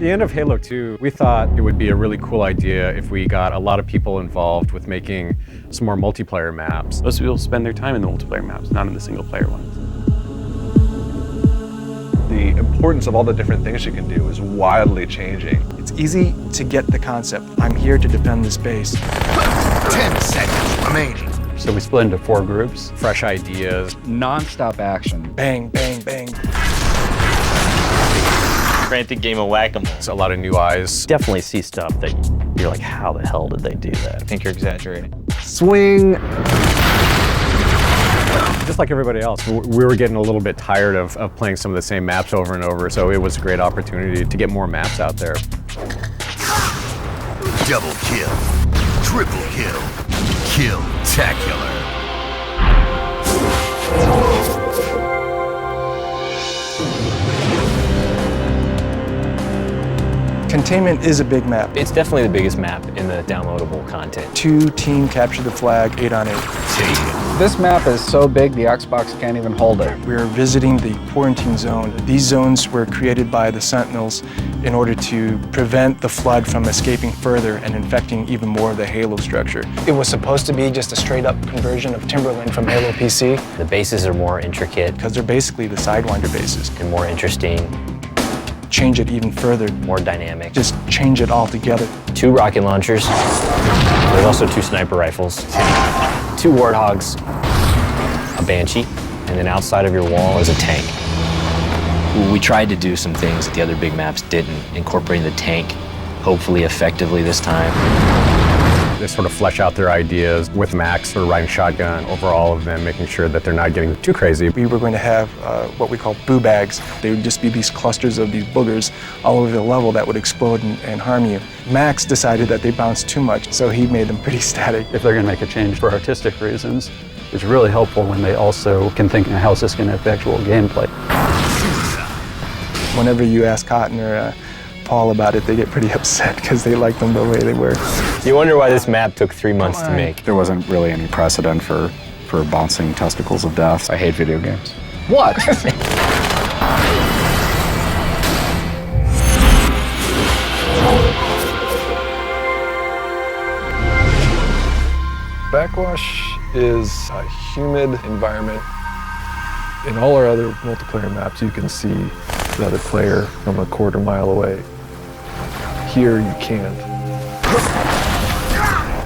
the end of Halo 2, we thought it would be a really cool idea if we got a lot of people involved with making some more multiplayer maps. Most people spend their time in the multiplayer maps, not in the single player ones. The importance of all the different things you can do is wildly changing. It's easy to get the concept. I'm here to defend this base. 10 seconds remaining. So we split into 4 groups. Fresh ideas. Non-stop action. Bang, bang, bang. Frantic game of whack-a-mole. It's a lot of new eyes. Definitely see stuff that you're like, how the hell did they do that? I think you're exaggerating. Swing. Just like everybody else, we were getting a little bit tired of playing some of the same maps over and over, so it was a great opportunity to get more maps out there. Double kill. Triple kill. Killtacular. Containment is a big map. It's definitely the biggest map in the downloadable content. 2 team capture the flag, 8 on 8. This map is so big the Xbox can't even hold it. We're visiting the quarantine zone. These zones were created by the Sentinels in order to prevent the flood from escaping further and infecting even more of the Halo structure. It was supposed to be just a straight up conversion of Timberland from Halo PC. The bases are more intricate. Because they're basically the Sidewinder bases. And more interesting. Change it even further. More dynamic. Just change it all together. 2 rocket launchers. There's also 2 sniper rifles. 2 warthogs. A Banshee. And then outside of your wall is a tank. We tried to do some things that the other big maps didn't, incorporating the tank, hopefully effectively this time. They sort of flesh out their ideas with Max or riding shotgun over all of them, making sure that they're not getting too crazy. We were going to have what we call boo bags. They would just be these clusters of these boogers all over the level that would explode and harm you. Max decided that they bounced too much, so he made them pretty static. If they're going to make a change for artistic reasons, it's really helpful when they also can think, how is this going to affect actual gameplay? Whenever you ask Cotton or Paul about it, they get pretty upset because they like them the way they were. You wonder why this map took 3 months to make. There wasn't really any precedent for bouncing testicles of death. I hate video games. What? Backwash is a humid environment. In all our other multiplayer maps, you can see the other player from a quarter mile away. Here, you can't.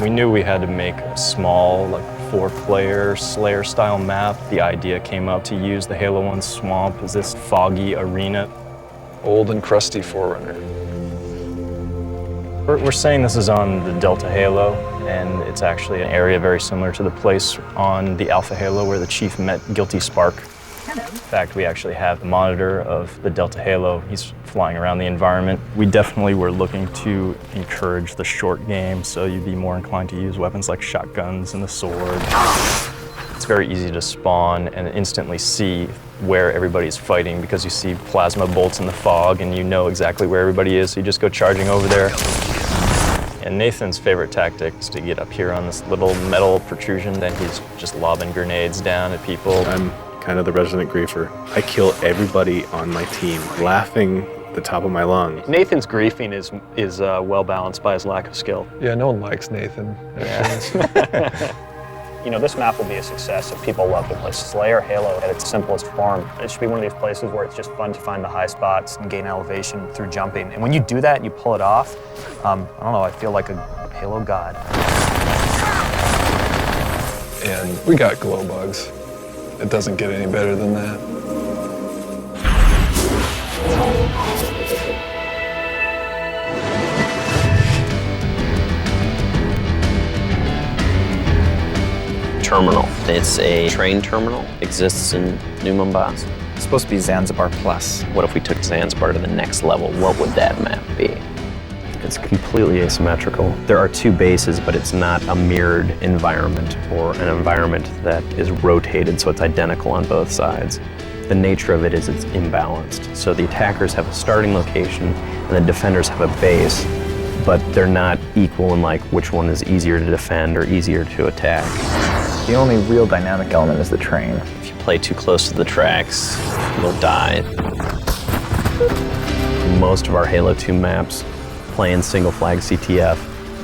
We knew we had to make a small, like 4-player Slayer-style map. The idea came up to use the Halo 1 swamp as this foggy arena. Old and crusty Forerunner. We're saying this is on the Delta Halo, and it's actually an area very similar to the place on the Alpha Halo where the Chief met Guilty Spark. In fact, we actually have a monitor of the Delta Halo. He's flying around the environment. We definitely were looking to encourage the short game, so you'd be more inclined to use weapons like shotguns and the sword. It's very easy to spawn and instantly see where everybody's fighting because you see plasma bolts in the fog and you know exactly where everybody is, so you just go charging over there. And Nathan's favorite tactic is to get up here on this little metal protrusion, then he's just lobbing grenades down at people. I'm kind of the resident griefer. I kill everybody on my team, laughing at the top of my lungs. Nathan's griefing is well balanced by his lack of skill. Yeah, no one likes Nathan. Yeah. You know, this map will be a success if people love to play Slayer Halo at its simplest form. It should be one of these places where it's just fun to find the high spots and gain elevation through jumping. And when you do that and you pull it off, I don't know, I feel like a Halo god. And we got glow bugs. It doesn't get any better than that. Terminal. It's a train terminal. Exists in New Mombasa. It's supposed to be Zanzibar Plus. What if we took Zanzibar to the next level? What would that map be? It's completely asymmetrical. There are 2 bases, but it's not a mirrored environment or an environment that is rotated so it's identical on both sides. The nature of it is it's imbalanced. So the attackers have a starting location and the defenders have a base, but they're not equal in like which one is easier to defend or easier to attack. The only real dynamic element is the train. If you play too close to the tracks, you'll die. most of our Halo 2 maps playing single flag CTF.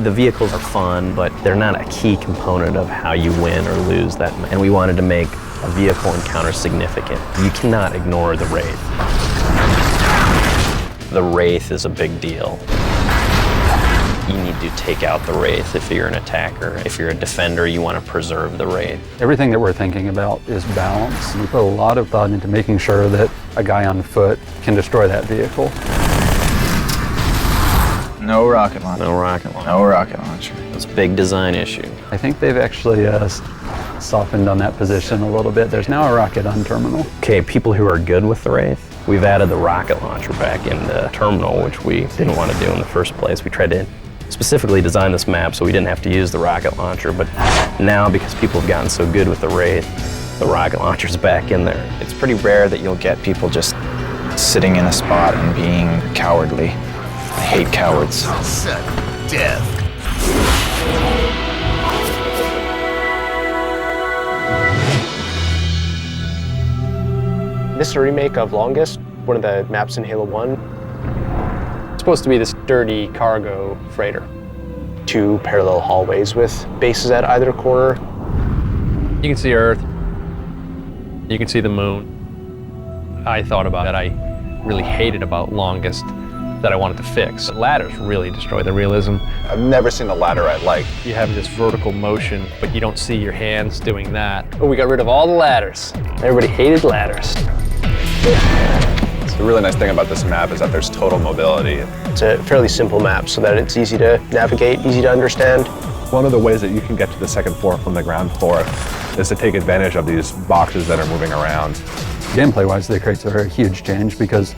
The vehicles are fun, but they're not a key component of how you win or lose that. And we wanted to make a vehicle encounter significant. You cannot ignore the Wraith. The Wraith is a big deal. You need to take out the Wraith if you're an attacker. If you're a defender, you want to preserve the Wraith. Everything that we're thinking about is balance. We put a lot of thought into making sure that a guy on foot can destroy that vehicle. No rocket launcher. No rocket launcher. No rocket launcher. It's a big design issue. I think they've actually softened on that position a little bit. There's now a rocket on terminal. Okay, people who are good with the Wraith, we've added the rocket launcher back in the terminal, which we didn't want to do in the first place. We tried to specifically design this map so we didn't have to use the rocket launcher, but now because people have gotten so good with the Wraith, the rocket launcher's back in there. It's pretty rare that you'll get people just sitting in a spot and being cowardly. I hate cowards. Sudden death. This is a remake of Longest, one of the maps in Halo 1. It's supposed to be this dirty cargo freighter. 2 parallel hallways with bases at either corner. You can see Earth. You can see the moon. I thought about that I really hated about Longest that I wanted to fix. The ladders really destroy the realism. I've never seen a ladder I like. You have this vertical motion, but you don't see your hands doing that. But we got rid of all the ladders. Everybody hated ladders. The really nice thing about this map is that there's total mobility. It's a fairly simple map so that it's easy to navigate, easy to understand. One of the ways that you can get to the second floor from the ground floor is to take advantage of these boxes that are moving around. Gameplay-wise, they create a very huge change because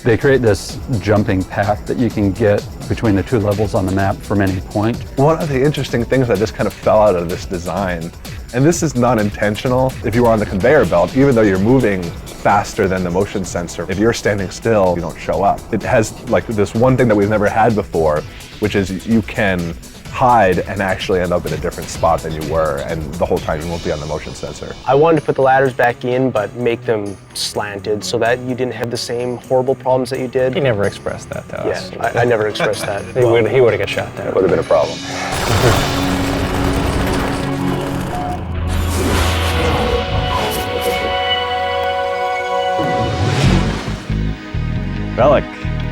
they create this jumping path that you can get between the 2 levels on the map from any point. One of the interesting things that just kind of fell out of this design, and this is not intentional, if you are on the conveyor belt, even though you're moving faster than the motion sensor, if you're standing still, you don't show up. It has like this one thing that we've never had before, which is you can hide and actually end up in a different spot than you were, and the whole time you won't be on the motion sensor. I wanted to put the ladders back in, but make them slanted so that you didn't have the same horrible problems that you did. He never expressed that to us. Yeah, I never expressed that. He would have got shot down. It would have been a problem. Relic,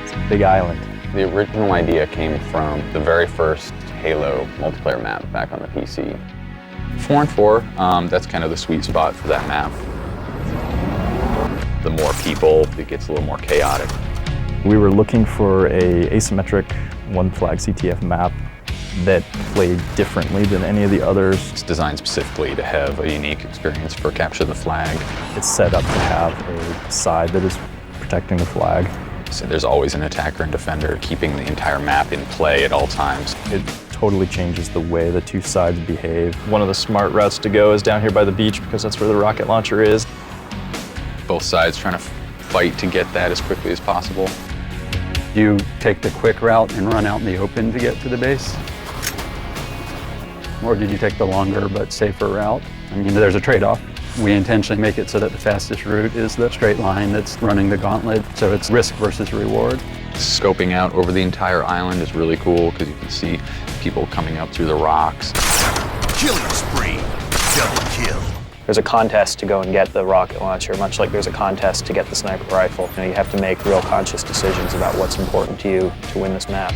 it's a big island. The original idea came from the very first Halo multiplayer map back on the PC. 4 and 4, that's kind of the sweet spot for that map. The more people, it gets a little more chaotic. We were looking for a asymmetric one flag CTF map that played differently than any of the others. It's designed specifically to have a unique experience for Capture the Flag. It's set up to have a side that is protecting the flag. So there's always an attacker and defender keeping the entire map in play at all times. It totally changes the way the 2 sides behave. One of the smart routes to go is down here by the beach because that's where the rocket launcher is. Both sides trying to fight to get that as quickly as possible. You take the quick route and run out in the open to get to the base? Or did you take the longer but safer route? I mean, there's a trade-off. We intentionally make it so that the fastest route is the straight line that's running the gauntlet, so it's risk versus reward. Scoping out over the entire island is really cool because you can see people coming up through the rocks. Killing spree. Double kill. There's a contest to go and get the rocket launcher, much like there's a contest to get the sniper rifle. You have to make real conscious decisions about what's important to you to win this map.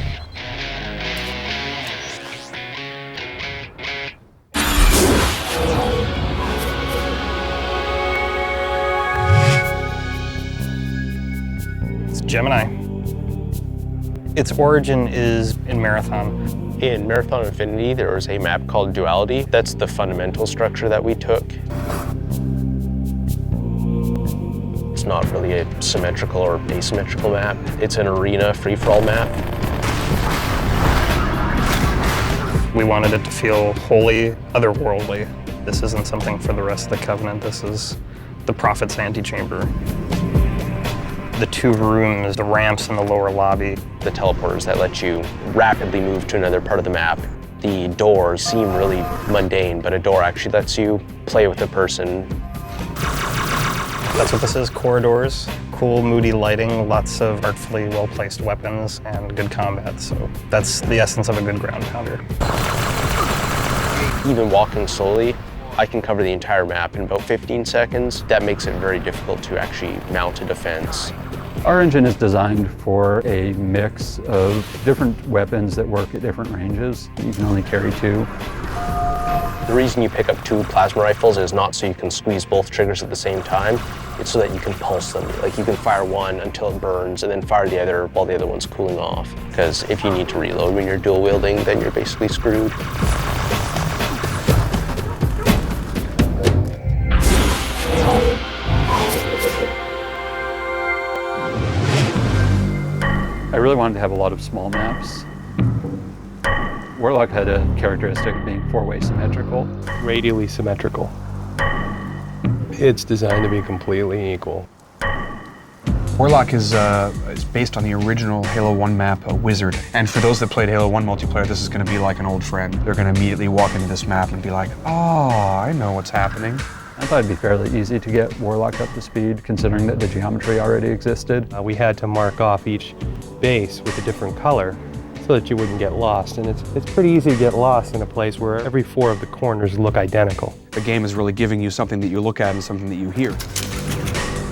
Gemini. Its origin is in Marathon. In Marathon Infinity, there was a map called Duality. That's the fundamental structure that we took. It's not really a symmetrical or asymmetrical map. It's an arena free-for-all map. We wanted it to feel wholly otherworldly. This isn't something for the rest of the Covenant. This is the Prophet's antechamber. The 2 rooms, the ramps in the lower lobby. The teleporters that let you rapidly move to another part of the map. The doors seem really mundane, but a door actually lets you play with a person. That's what this is, corridors. cool, moody lighting, lots of artfully well-placed weapons, and good combat. So that's the essence of a good ground pounder. Even walking slowly, I can cover the entire map in about 15 seconds. That makes it very difficult to actually mount a defense. Our engine is designed for a mix of different weapons that work at different ranges. You can only carry 2. The reason you pick up 2 plasma rifles is not so you can squeeze both triggers at the same time. It's so that you can pulse them. Like you can fire one until it burns and then fire the other while the other one's cooling off. Because if you need to reload when you're dual wielding, then you're basically screwed. I really wanted to have a lot of small maps. Warlock had a characteristic of being 4-way symmetrical. Radially symmetrical. It's designed to be completely equal. Warlock is based on the original Halo 1 map, Wizard. And for those that played Halo 1 multiplayer, this is going to be like an old friend. They're going to immediately walk into this map and be like, oh, I know what's happening. I thought it'd be fairly easy to get Warlock up to speed, considering that the geometry already existed. We had to mark off each base with a different color so that you wouldn't get lost. And it's pretty easy to get lost in a place where every 4 of the corners look identical. The game is really giving you something that you look at and something that you hear.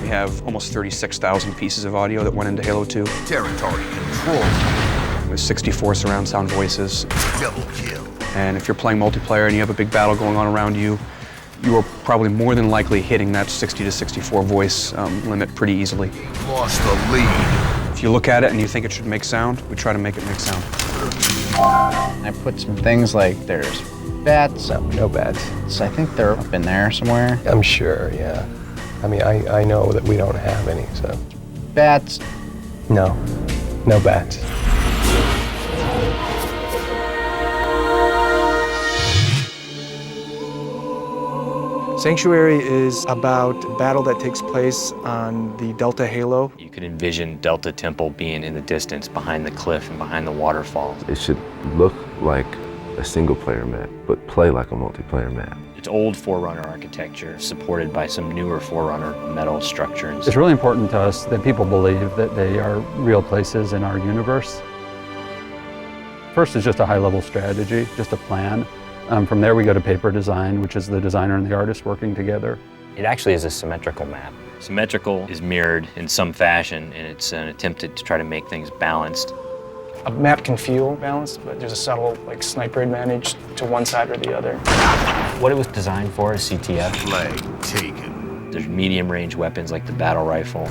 We have almost 36,000 pieces of audio that went into Halo 2. Territory control. With 64 surround sound voices. Double kill. And if you're playing multiplayer and you have a big battle going on around you, you are probably more than likely hitting that 60 to 64 voice limit pretty easily. Lost the lead. If you look at it and you think it should make sound, we try to make it make sound. I put some things like there's bats. No bats. So I think they're up in there somewhere. I'm sure, yeah. I mean, I know that we don't have any, so. Bats. No, no bats. Sanctuary is about a battle that takes place on the Delta Halo. You could envision Delta Temple being in the distance behind the cliff and behind the waterfall. It should look like a single-player map, but play like a multiplayer map. It's old Forerunner architecture, supported by some newer Forerunner metal structures. It's really important to us that people believe that they are real places in our universe. First is just a high-level strategy, just a plan. From there we go to paper design, which is the designer and the artist working together. It actually is a symmetrical map. Symmetrical is mirrored in some fashion, and it's an attempt to try to make things balanced. A map can feel balanced, but there's a subtle sniper advantage to one side or the other. What it was designed for is CTF. Flag taken. There's medium-range weapons like the battle rifle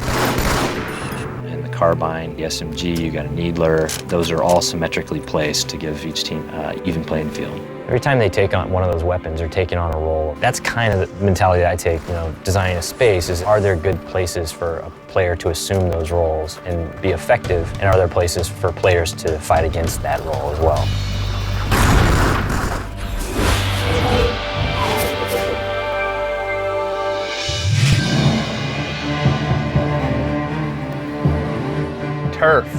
and the carbine, the SMG, you got a needler. Those are all symmetrically placed to give each team even playing field. Every time they take on one of those weapons or taking on a role, that's kind of the mentality that I take, designing a space is, are there good places for a player to assume those roles and be effective? And are there places for players to fight against that role as well? Turf.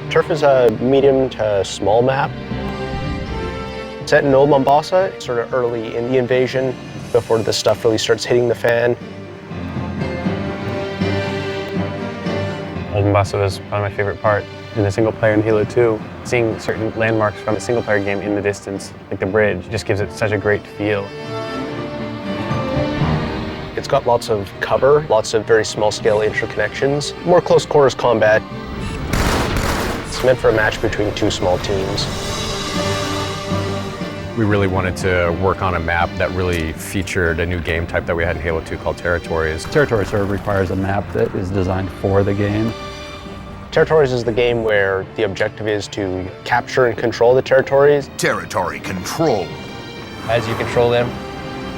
Turf is a medium to small map. Set in Old Mombasa, sort of early in the invasion, before the stuff really starts hitting the fan. Old Mombasa was probably my favorite part in the single player in Halo 2. Seeing certain landmarks from a single player game in the distance, like the bridge, just gives it such a great feel. It's got lots of cover, lots of very small scale interconnections, more close quarters combat. It's meant for a match between 2 small teams. We really wanted to work on a map that really featured a new game type that we had in Halo 2 called Territories. Territories sort of requires a map that is designed for the game. Territories is the game where the objective is to capture and control the territories. Territory control. As you control them,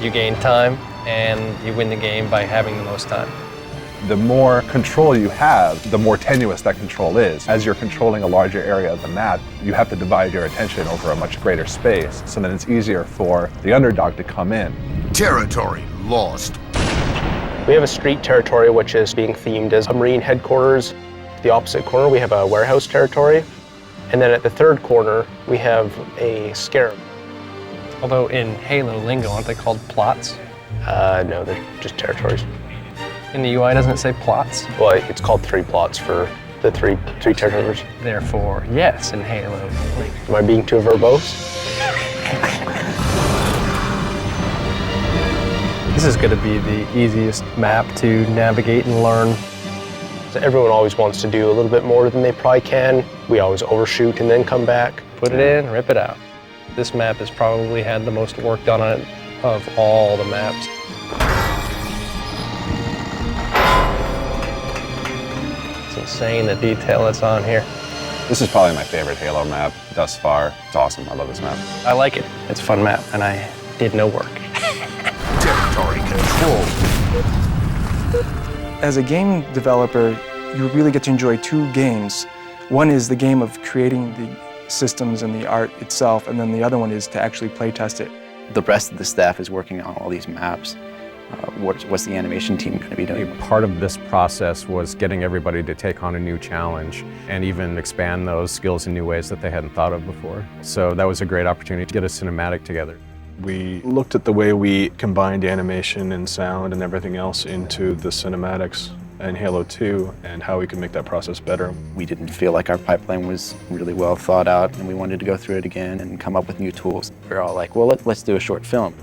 you gain time, and you win the game by having the most time. The more control you have, the more tenuous that control is. As you're controlling a larger area of the map, you have to divide your attention over a much greater space, so that it's easier for the underdog to come in. Territory lost. We have a street territory which is being themed as a Marine headquarters. The opposite corner, we have a warehouse territory. And then at the third corner, we have a scarab. Although in Halo lingo, aren't they called plots? No, they're just territories. In the UI, doesn't it say plots? Well, it's called 3 plots for the three territories. Therefore, yes, in Halo. Am I being too verbose? This is going to be the easiest map to navigate and learn. So everyone always wants to do a little bit more than they probably can. We always overshoot and then come back. Put it in, rip it out. This map has probably had the most work done on it of all the maps. It's insane the detail that's on here. This is probably my favorite Halo map thus far. It's awesome. I love this map. I like it. It's a fun map, and I did no work. Territory control. As a game developer, you really get to enjoy 2 games. One is the game of creating the systems and the art itself, and then the other one is to actually play test it. The rest of the staff is working on all these maps. What's the animation team going to be doing? Part of this process was getting everybody to take on a new challenge and even expand those skills in new ways that they hadn't thought of before. So that was a great opportunity to get a cinematic together. We looked at the way we combined animation and sound and everything else into the cinematics in Halo 2 and how we could make that process better. We didn't feel like our pipeline was really well thought out, and we wanted to go through it again and come up with new tools. We were all like, well, let's do a short film.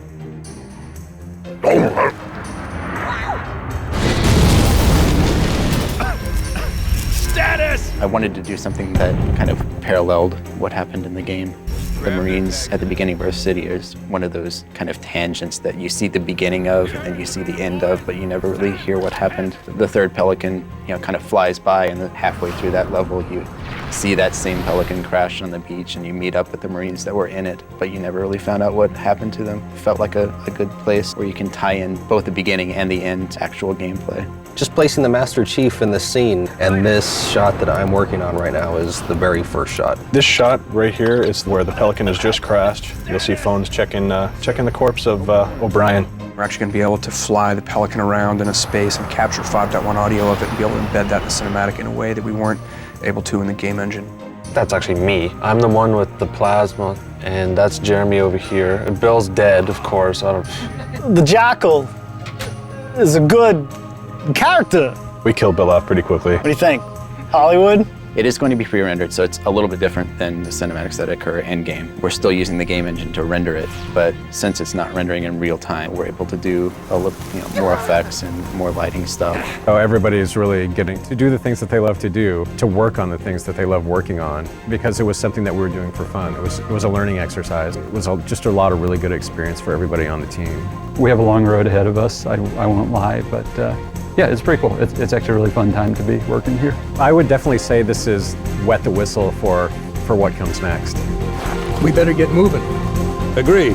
Status! I wanted to do something that kind of paralleled what happened in the game. The Marines at the beginning of our city is one of those kind of tangents that you see the beginning of and then you see the end of, but you never really hear what happened. The third Pelican, kind of flies by, and then halfway through that level you see that same Pelican crash on the beach and you meet up with the Marines that were in it, but you never really found out what happened to them. It felt like a good place where you can tie in both the beginning and the end to actual gameplay. Just placing the Master Chief in the scene, and this shot that I'm working on right now is the very first shot. This shot right here is where the Pelican has just crashed. You'll see phones checking the corpse of O'Brien. We're actually going to be able to fly the Pelican around in a space and capture 5.1 audio of it and be able to embed that in the cinematic in a way that we weren't able to in the game engine. That's actually me. I'm the one with the plasma, and that's Jeremy over here. And Bill's dead, of course. The Jackal is a good character. We killed Bill off pretty quickly. What do you think? Hollywood? It is going to be pre-rendered, so it's a little bit different than the cinematics that occur in-game. We're still using the game engine to render it, but since it's not rendering in real time, we're able to do a little, more effects and more lighting stuff. Oh, everybody's really getting to do the things that they love to do, to work on the things that they love working on, because it was something that we were doing for fun. It was a learning exercise. It was just a lot of really good experience for everybody on the team. We have a long road ahead of us, I won't lie, but yeah, it's pretty cool. It's actually a really fun time to be working here. I would definitely say this is wet the whistle for what comes next. We better get moving. Agreed.